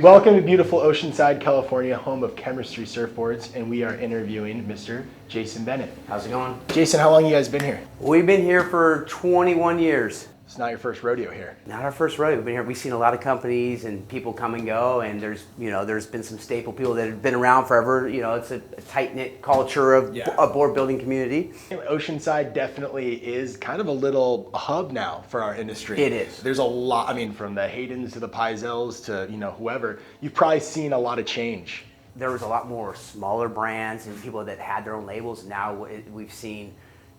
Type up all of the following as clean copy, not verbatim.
Welcome to beautiful Oceanside, California, home of Chemistry Surfboards, and we are interviewing Mr. Jason Bennett. How's it going? Jason, how long you guys been here? We've been here for 21 years. It's not your first rodeo here. Not our first rodeo. We've been here. We've seen a lot of companies and people come and go, and there's been some staple people that have been around forever. It's a tight-knit culture of a board building community. Oceanside definitely is kind of a little hub now for our industry. It is. There's a lot, from the Haydens to the Pizels to, whoever, you've probably seen a lot of change. There was a lot more smaller brands and people that had their own labels. Now we've seen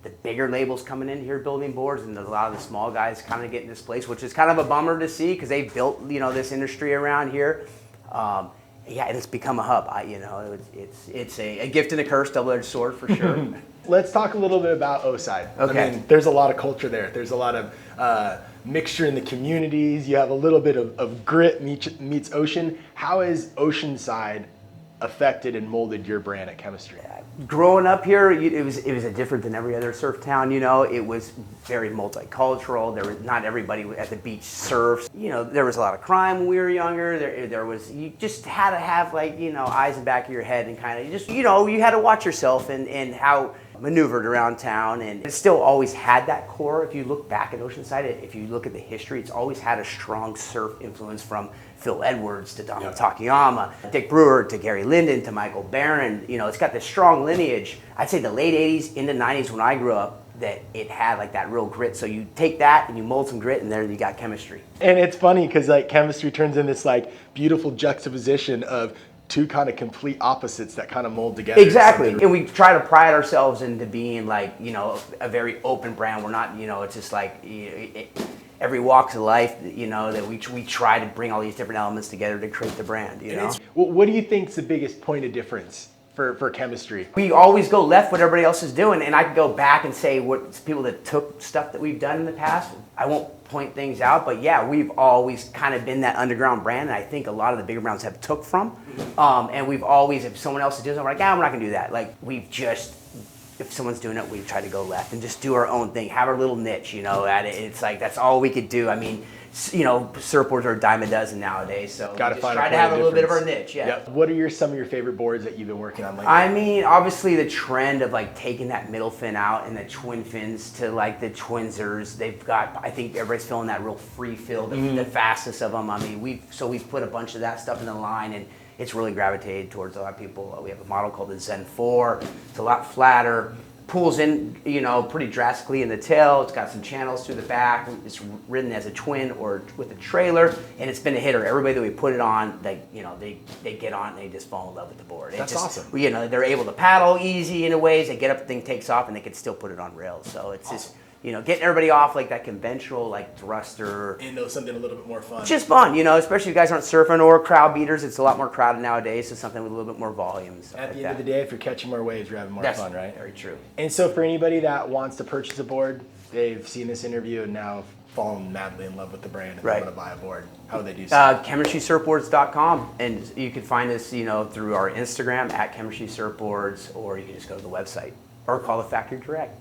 the bigger labels coming in here building boards, and a lot of the small guys kind of getting displaced, which is kind of a bummer to see because they've built this industry around here. And it's become a hub. It's a gift and a curse, double-edged sword for sure. Let's talk a little bit about Oceanside. Okay. There's a lot of culture there. There's a lot of mixture in the communities. You have a little bit of grit meets ocean. How has Oceanside affected and molded your brand at Chemistry? Growing up here, it was a different than every other surf town. It was very multicultural. There was not everybody at the beach surfs. There was a lot of crime when we were younger. There was, you just had to have eyes in the back of your head and kind of you had to watch yourself and how maneuvered around town, and it still always had that core. If you look back at Oceanside, if you look at the history, it's always had a strong surf influence from Phil Edwards to Donald Takayama, Dick Brewer to Gary Linden to Michael Barron. It's got this strong lineage. I'd say the late 80s into 90s when I grew up, that it had that real grit. So you take that and you mold some grit, and there you got Chemistry. And it's funny because Chemistry turns in this beautiful juxtaposition of two kind of complete opposites that kind of mold together. Exactly. And we try to pride ourselves into being a very open brand. We're not, it's just every walks of life, that we try to bring all these different elements together to create the brand, Well, what do you think is the biggest point of difference for Chemistry? We always go left what everybody else is doing, and I can go back and say what people that took stuff that we've done in the past. I won't point things out, but we've always kind of been that underground brand, and I think a lot of the bigger brands have took from. And we've always, if someone else is doing something, we're we're not gonna do that. If someone's doing it, we try to go left and just do our own thing, have our little niche, at it. It's that's all we could do. Surfboards are a dime a dozen nowadays, so we just try to have a little bit of our niche. Yep. What are some of your favorite boards that you've been working on lately? Obviously the trend of taking that middle fin out and the twin fins to the Twinsers. They've got, I think everybody's feeling that real free feel, the fastest of them. We've put a bunch of that stuff in the line, and it's really gravitated towards a lot of people. We have a model called the Zen 4. It's a lot flatter. Pulls in, pretty drastically in the tail. It's got some channels through the back. It's ridden as a twin or with a trailer, and it's been a hitter. Everybody that we put it on, they get on and they just fall in love with the board. That's awesome. They're able to paddle easy in a ways. They get up, the thing takes off, and they can still put it on rails. So it's awesome. Just getting everybody off that conventional thruster. And something a little bit more fun. Just fun, especially if you guys aren't surfing or crowd beaters. It's a lot more crowded nowadays, so something with a little bit more volume. At the end of the day, if you're catching more waves, you're having more fun, right? Very true. And so for anybody that wants to purchase a board, they've seen this interview and now fallen madly in love with the brand and they want to buy a board. How would they do so? ChemistrySurfboards.com, and you can find us, through our Instagram at Chemistry Surfboards, or you can just go to the website or call the factory direct.